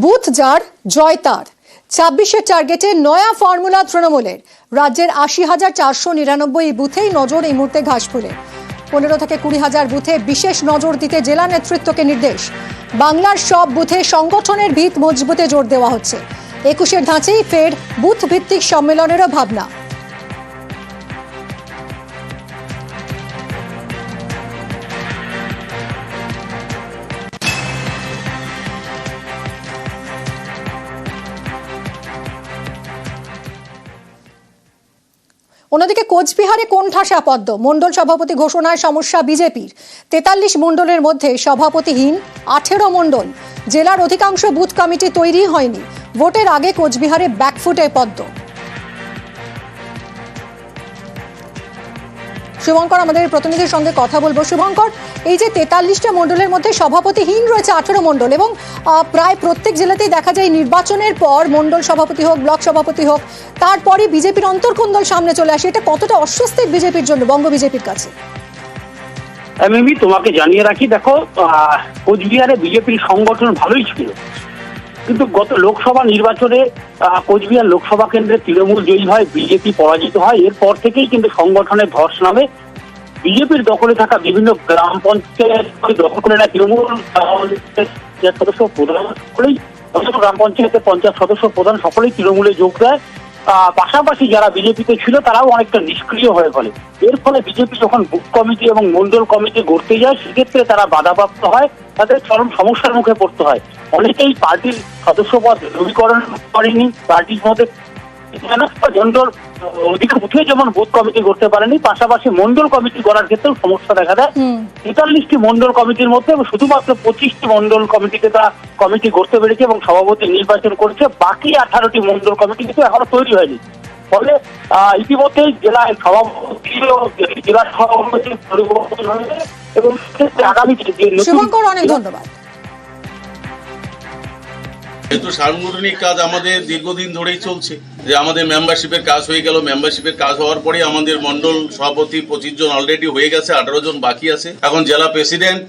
Booth যার জয় তার 26-এর টার্গেটে নয়া ফর্মুলা তৃণমূলের। রাজ্যের 80,499 বুথেই নজর এই মুহূর্তে ঘাসফুলে। 15 থেকে 20,000 বুথে বিশেষ নজর দিতে জেলা নেতৃত্বকে নির্দেশ। বাংলার সব বুথে সংগঠনের ভিত মজবুতে জোর দেওয়া হচ্ছে। 21-এর ধাঁচেই ফের বুথ ভিত্তিক সম্মেলনেরও ভাবনা। অন্যদিকে কোচবিহারে কোণঠাসা পদ্ম। মণ্ডল সভাপতি ঘোষণায় সমস্যা বিজেপির। 43 মণ্ডলের মধ্যে সভাপতিহীন 18 মণ্ডল। জেলার অধিকাংশ বুথ কমিটি তৈরি হয়নি। ভোটের আগে কোচবিহারে ব্যাকফুটে পদ্ম। শুভঙ্কর আমাদের প্রতিনিধির সঙ্গে কথা বলবো। শুভঙ্কর, এই যে 43টা মণ্ডলের মধ্যে সভাপতিহীন রয়েছে 18 মণ্ডল এবং প্রায় প্রত্যেক জেলাতেই দেখা যায় নির্বাচনের পর মণ্ডল সভাপতি হোক, ব্লক সভাপতি হোক, তারপরে বিজেপির অন্তর্কোন্দল সামনে চলে আসে। এটা কতটা অস্বস্তির বিজেপির জন্য, বঙ্গ বিজেপির কাছে? আমি তোমাকে জানিয়ে রাখি, দেখো, কোচবিহারে বিজেপির সংগঠন ভালোই ছিল, কিন্তু গত লোকসভা নির্বাচনে কোচবিহার লোকসভা কেন্দ্রে তৃণমূল জয়ী হয়, বিজেপি পরাজিত হয়। এরপর থেকেই কিন্তু সংগঠনের ধস নামে। বিজেপির দখলে থাকা বিভিন্ন গ্রাম পঞ্চায়েত দখল করে নেয় তৃণমূল সদস্য প্রধান সকলেই, গ্রাম পঞ্চায়েতের পঞ্চায়েত সদস্য প্রধান সকলেই তৃণমূলে যোগ দেয়। পাশাপাশি যারা বিজেপিতে ছিল তারাও অনেকটা নিষ্ক্রিয় হয়ে ফেলে। এর ফলে বিজেপি যখন বুথ কমিটি এবং মণ্ডল কমিটি গড়তে যায়, সেক্ষেত্রে তারা বাধাপ্রাপ্ত হয়, তাদের চরম সমস্যার মুখে পড়তে হয়। অনেকেই পার্টির সদস্যপদ নবীকরণ করেনি, পার্টির মধ্যে অধিকার বুথে যেমন বুথ কমিটি করতে পারেনি, পাশাপাশি মণ্ডল কমিটি করার ক্ষেত্রেও সমস্যা দেখা দেয়। 43টি মণ্ডল কমিটির মধ্যে শুধুমাত্র 25টি মণ্ডল কমিটিতে তারা কমিটি করতে পেরেছে এবং সভাপতি নির্বাচন করেছে। বাকি 18টি মণ্ডল কমিটি কিন্তু এখনো তৈরি হয়নি। ফলে ইতিমধ্যেই জেলায় সভাপতি জেলা সভাপতি পরিবর্তন হয়েছে এবং আগামী অনেক ধন্যবাদ। যেহেতু সাংগঠনিক কাজ আমাদের দীর্ঘদিন ধরেই চলছে, যে আমাদের মেম্বারশিপের কাজ হয়ে গেল, মেম্বারশিপের কাজ হওয়ার পরে আমাদের মন্ডল সভাপতি 25 জন অলরেডি হয়ে গেছে, 18 জন বাকি আছে। এখন জেলা প্রেসিডেন্ট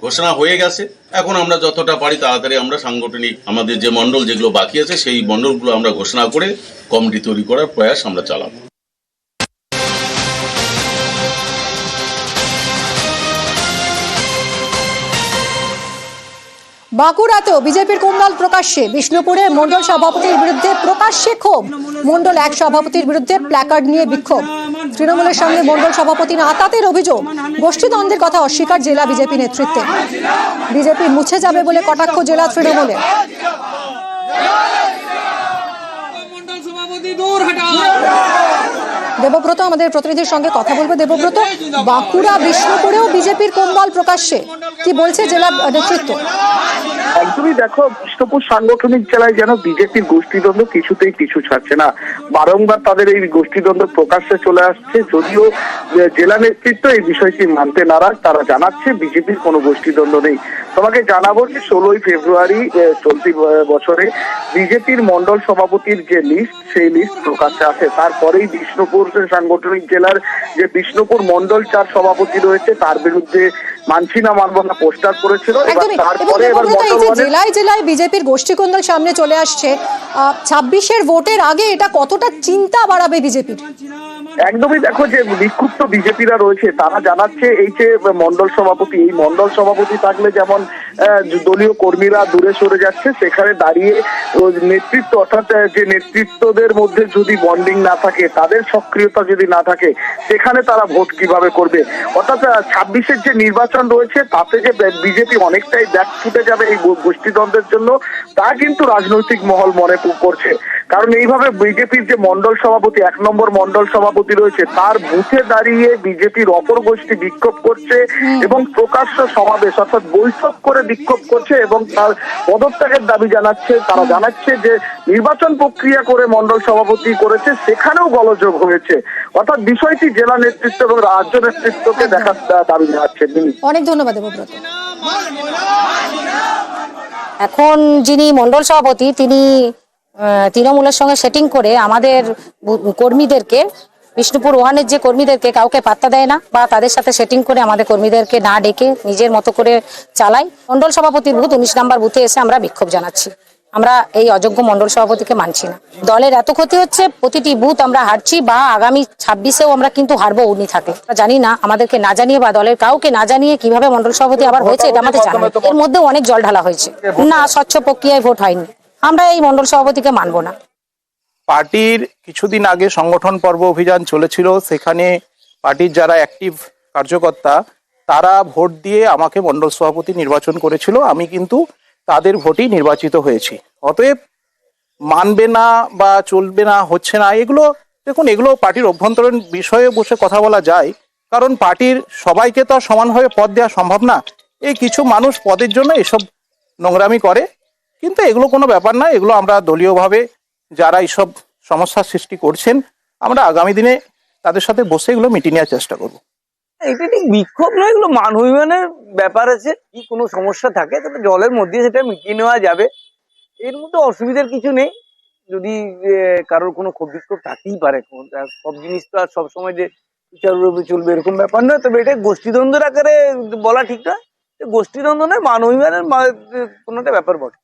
ঘোষণা হয়ে গেছে। এখন আমরা যতটা পারি তাড়াতাড়ি আমরা সাংগঠনিক আমাদের যে মন্ডল যেগুলো বাকি আছে সেই মন্ডলগুলো আমরা ঘোষণা করে কমিটি তৈরি করার প্রয়াস আমরা চালাবো। বাঁকুড়াতেও বিজেপির কুণ্ডল প্রকাশ্যে। বিষ্ণুপুরে মণ্ডল সভাপতির বিরুদ্ধে প্রকাশ্যে ক্ষোভ। মণ্ডল এক সভাপতির বিরুদ্ধে প্ল্যাকার্ড নিয়ে বিক্ষোভ। তৃণমূলের সঙ্গে মণ্ডল সভাপতি আতাতের অভিযোগ। গোষ্ঠীদ্বন্দ্বের কথা অস্বীকার জেলা বিজেপি নেতৃত্বে। বিজেপি মুছে যাবে বলে কটাক্ষ জেলা তৃণমূলের। দেবব্রত আমাদের প্রতিনিধির সঙ্গে কথা বলবো। দেবব্রত, বাঁকুড়া বিষ্ণুপুরেও বিজেপির কুণ্ডল প্রকাশ্যে, কি বলছে জেলা নেতৃত্ব? একদমই, দেখো, বিষ্ণুপুর সাংগঠনিক জেলায় যেন বিজেপির গোষ্ঠীদ্বন্দ্ব কিছুতেই পিছু ছাড়ছে না। বারংবার তাদের এই গোষ্ঠীদ্বন্দ্ব প্রকাশ্যে চলে আসছে, যদিও জেলা নেতৃত্ব এই বিষয়টি মানতে নারাজ। তারা জানাচ্ছে বিজেপির কোনো গোষ্ঠীদ্বন্দ্ব নেই। তোমাকে জানাবো যে 16ই ফেব্রুয়ারি চলতি বছরে বিজেপির মণ্ডল সভাপতির যে লিস্ট, সেই লিস্ট প্রকাশ্যে আসে। তারপরেই বিষ্ণুপুর সাংগঠনিক জেলার যে বিষ্ণুপুর মণ্ডল 4 সভাপতি রয়েছে তার বিরুদ্ধে মানছি না মানব না পোস্টার করেছিল। তারপরে জেলায় জেলায় বিজেপির গোষ্ঠীকুণ্ডল সামনে চলে আসছে। 26-এর ভোটের আগে এটা কতটা চিন্তা বাড়াবে বিজেপির? একদমই, দেখো, যে বিক্ষুব্ধ বিজেপিরা রয়েছে তারা জানাচ্ছে এই যে মণ্ডল সভাপতি, এই মণ্ডল সভাপতি থাকলে যেমন দলীয় কর্মীরা দূরে সরে যাচ্ছে, সেখানে দাঁড়িয়ে নেতৃত্ব, অর্থাৎ যে নেতৃত্বদের মধ্যে যদি বন্ডিং না থাকে, তাদের সক্রিয়তা যদি না থাকে, সেখানে তারা ভোট কিভাবে করবে? অর্থাৎ 26-এর যে নির্বাচন রয়েছে তাতে যে বিজেপি অনেকটাই ব্যাক ফুটে যাবে এই গোষ্ঠীদ্বন্দ্বের জন্য, তা কিন্তু রাজনৈতিক মহল মনে করছে। কারণ এইভাবে বিজেপির যে মণ্ডল সভাপতি, 1 নম্বর মণ্ডল সভাপতি রয়েছে, তার বুথে দাঁড়িয়ে বিজেপির অপর গোষ্ঠী বিক্ষোভ করছে এবং প্রকাশ্য সমাবেশ অর্থাৎ বৈঠক করে বিক্ষোভ করছে এবং তার পদত্যাগের দাবি জানাচ্ছে। তারা জানাচ্ছে যে নির্বাচন প্রক্রিয়া করে মণ্ডল সভাপতি করেছে, সেখানেও গোলযোগ হয়েছে। অর্থাৎ বিষয়টি জেলা নেতৃত্ব এবং রাজ্য নেতৃত্বকে দেখার দাবি জানাচ্ছে। অনেক ধন্যবাদ দেবব্রত। এখন যিনি মণ্ডল সভাপতি তিনি তৃণমূলের সঙ্গে সেটিং করে আমাদের কর্মীদেরকে, বিষ্ণুপুর ওয়ানের যে কর্মীদেরকে কাউকে পাত্তা দেয় না বা তাদের সাথে সেটিং করে আমাদের কর্মীদেরকে না ডেকে নিজের মতো করে চালায়। মণ্ডল সভাপতির বুথ 19 নম্বর বুথে এসে আমরা বিক্ষোভ জানাচ্ছি। আমরা এই অযোগ্য মন্ডল সভাপতিকে মানছি না। দলের এত ক্ষতি হচ্ছে, প্রতিটি বুথ আমরা হারছি, বা আগামী 26-এও আমরা কিন্তু হারবো উনি থাকলে। জানি না, আমাদেরকে না জানিয়ে বা দলের কাউকে না জানিয়ে কিভাবে মন্ডল সভাপতি আবার হয়েছে এটা আমাদের জানা নেই। এর মধ্যে অনেক জল ঢালা হয়েছে, না স্বচ্ছ প্রক্রিয়ায় ভোট হয়নি। আমরা এই মন্ডল সভাপতিকে মানবো না। পার্টির কিছুদিন আগে সংগঠন পর্ব অভিযান চলেছিল, সেখানে পার্টির যারা অ্যাক্টিভ কার্যকর্তা তারা ভোট দিয়ে আমাকে মণ্ডল সভাপতি নির্বাচন করেছিল, আমি কিন্তু তাদের ভোটেই নির্বাচিত হয়েছি। অতএব মানবে না বা চলবে না, হচ্ছে না, এগুলো দেখুন, এগুলো পার্টির অভ্যন্তরীণ বিষয়ে বসে কথা বলা যায়, কারণ পার্টির সবাইকে তো আর সমানভাবে পদ দেওয়া সম্ভব না। এই কিছু মানুষ পদের জন্য এসব নোংরামি করে, কিন্তু এগুলো কোনো ব্যাপার না। এগুলো আমরা দলীয়ভাবে যারা এইসব সমস্যার সৃষ্টি করছেন, আমরা আগামী দিনে তাদের সাথে বসে এগুলো মিটিয়ে নেওয়ার চেষ্টা করব। এটা ঠিক বিক্ষোভ নয়, এগুলো মান অভিমানের ব্যাপার আছে। কি কোনো সমস্যা থাকে তবে জলের মধ্যে সেটা মিটিয়ে নেওয়া যাবে, এর মধ্যে অসুবিধার কিছু নেই। যদি কারোর কোনো ক্ষোভ বিক্ষোভ থাকতেই পারে, সব জিনিস তো আর সবসময় যে বিচাররূপে চলবে এরকম ব্যাপার নয়। তবে এটা গোষ্ঠীদ্বন্দ্বের আকারে বলা ঠিক নয়, গোষ্ঠীদ্বন্দ্ব নয়, মান অভিমানের কোনো একটা ব্যাপার বটে।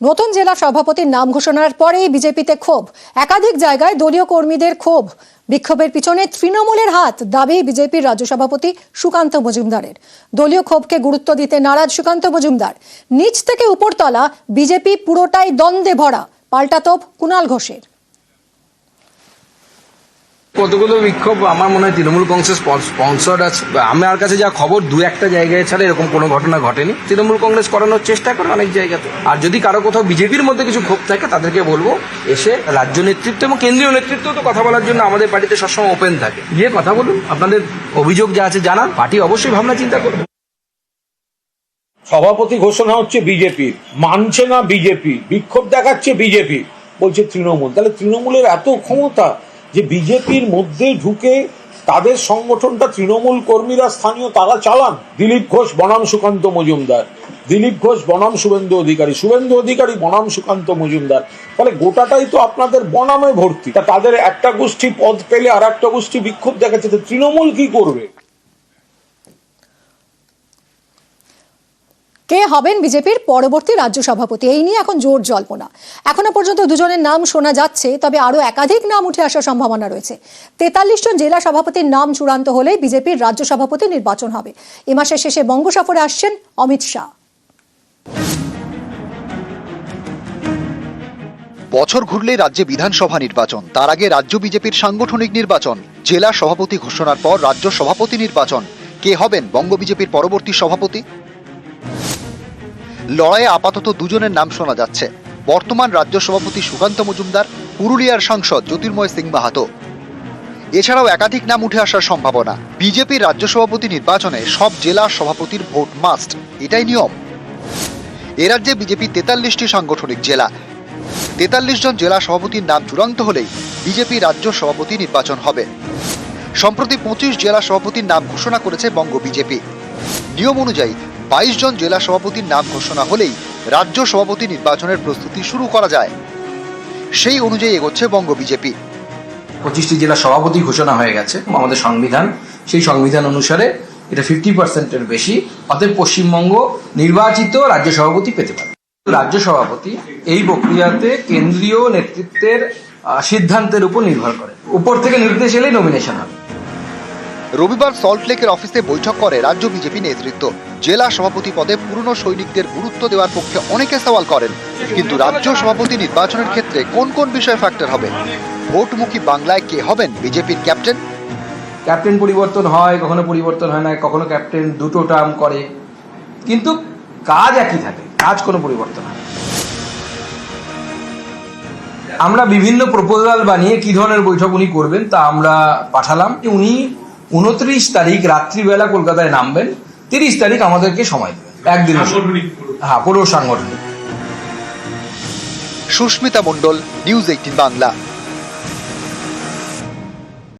নতুন জেলা সভাপতির নাম ঘোষণার পরেই বিজেপিতে ক্ষোভ, একাধিক জায়গায় দলীয় কর্মীদের ক্ষোভ। বিক্ষোভের পিছনে তৃণমূলের হাত, দাবি বিজেপির রাজ্য সভাপতি সুকান্ত মজুমদারের। দলীয় ক্ষোভকে গুরুত্ব দিতে নারাজ সুকান্ত মজুমদার। নিচ থেকে উপরতলা বিজেপি পুরোটাই দ্বন্দ্বে ভরা, পাল্টাতোপ কুণাল ঘোষের। কতগুলো বিক্ষোভ আমার মনে হয় তৃণমূল কংগ্রেস স্পন্সর্ড আছে। আমার কাছে যা খবর, 2-1টা জায়গায় ছাড়া এরকম কোনো ঘটনা ঘটেনি। তৃণমূল কংগ্রেস করানোর চেষ্টা করে অনেক জায়গাতে। আর যদি কারো কোথাও বিজেপির মধ্যে কিছু ক্ষোভ থাকে, তাদেরকে বলবো এসে রাজ্য নেতৃত্ব এবং কেন্দ্রীয় নেতৃত্ব তো কথা বলার জন্য আমাদের পার্টিতে সবসময় ওপেন থাকে, গিয়ে কথা বলুন, আপনাদের অভিযোগ যা আছে জানান, পার্টি অবশ্যই ভাবনা চিন্তা করবে। সভাপতি ঘোষণা হচ্ছে বিজেপির, মানছে না বিজেপি, বিক্ষোভ দেখাচ্ছে বিজেপি, বলছে তৃণমূল। তাহলে তৃণমূলের এত ক্ষমতা যে বিজেপির মধ্যে ঢুকে তাদের সংগঠনটা তৃণমূল কর্মীরা স্থানীয় তারা চালান। দিলীপ ঘোষ বনাম সুকান্ত মজুমদার, দিলীপ ঘোষ বনাম শুভেন্দু অধিকারী, শুভেন্দু অধিকারী বনাম সুকান্ত মজুমদার। ফলে গোটাটাই তো আপনাদের বনামে ভর্তি। তা তাদের একটা গোষ্ঠী পদ পেলে আর একটা গোষ্ঠী বিক্ষোভ দেখাচ্ছে, তো তৃণমূল কি করবে? কে হবেন বিজেপির পরবর্তী রাজ্য সভাপতি, এই নিয়ে এখন জোর জল্পনা। এখনো পর্যন্ত দুজনের নাম শোনা যাচ্ছে, তবে আরো একাধিক নাম উঠে আসার সম্ভাবনা রয়েছে। 43 জন জেলা সভাপতির নাম চূড়ান্ত হলেই বিজেপির রাজ্য সভাপতি নির্বাচন হবে। এ মাসের শেষে বঙ্গ সফরে আসছেন অমিত শাহ। বছর ঘুরলেই রাজ্যে বিধানসভা নির্বাচন, তার আগে রাজ্য বিজেপির সাংগঠনিক নির্বাচন, জেলা সভাপতি ঘোষণার পর রাজ্য সভাপতি নির্বাচন। কে হবেন বঙ্গ বিজেপির পরবর্তী সভাপতি? লড়াইয়ে আপাতত দুজনের নাম শোনা যাচ্ছে। বর্তমান রাজ্য সভাপতি সুকান্ত মজুমদার, পুরুলিয়ার সাংসদ জ্যোতির্ময় সিং মাহাতো। এছাড়াও একাধিক নাম উঠে আসার সম্ভাবনা। বিজেপির রাজ্য সভাপতি নির্বাচনে সব জেলা সভাপতির ভোট মাস্ট, এটাই নিয়ম। এ রাজ্যে বিজেপি 43টি সাংগঠনিক জেলা। 43 জন জেলা সভাপতির নাম চূড়ান্ত হলেই বিজেপি রাজ্য সভাপতি নির্বাচন হবে। সম্প্রতি 25 জেলা সভাপতির নাম ঘোষণা করেছে বঙ্গ বিজেপি। নিয়ম অনুযায়ী 22 জন জেলা সভাপতির নাম ঘোষণা হলেই রাজ্য সভাপতি নির্বাচনের প্রস্তুতি শুরু করা যায়। সেই অনুযায়ী এগোচ্ছে বঙ্গ বিজেপি। 25টি জেলা সভাপতি ঘোষণা হয়ে গেছে। আমাদের সংবিধান, সেই সংবিধান অনুসারে এটা 50%-এর বেশি, অতএব পশ্চিমবঙ্গ নির্বাচিত রাজ্য সভাপতি পেতে পারে। রাজ্য সভাপতি এই প্রক্রিয়াতে কেন্দ্রীয় নেতৃত্বের সিদ্ধান্তের উপর নির্ভর করে, উপর থেকে নির্দেশ এলেই নমিনেশন হবে। রবিবার সল্টলেকের অফিসে বৈঠক করে রাজ্য বিজেপি নেতৃত্ব। জেলা সভাপতি পদে পুরনো সৈনিকদের গুরুত্ব দেওয়ার পক্ষে অনেকে সওয়াল করেন, কিন্তু রাজ্য সভাপতি নির্বাচনের ক্ষেত্রে কোন কোন বিষয় ফ্যাক্টর হবে? ভোটমুখী বাংলায় কে হবেন বিজেপির ক্যাপ্টেন? ক্যাপ্টেন পরিবর্তন হয়, কখনো পরিবর্তন হয় না, কখনো ক্যাপ্টেন 2টো টার্ম করে, কিন্তু কাজ একই থাকে, কাজ কোনো পরিবর্তন হয়। আমরা বিভিন্ন প্রপোজাল বানিয়ে কি ধরনের বৈঠক উনি করবেন তা আমরা পাঠালাম। উনি 29 তারিখ রাত্রিবেলা কলকাতায় নামবেন, 30 তারিখ আমাদেরকে সময় দেবেন, একদিন। হ্যাঁ, পুরো সাংগঠনিক। সুস্মিতা মণ্ডল, নিউজ 18 বাংলা।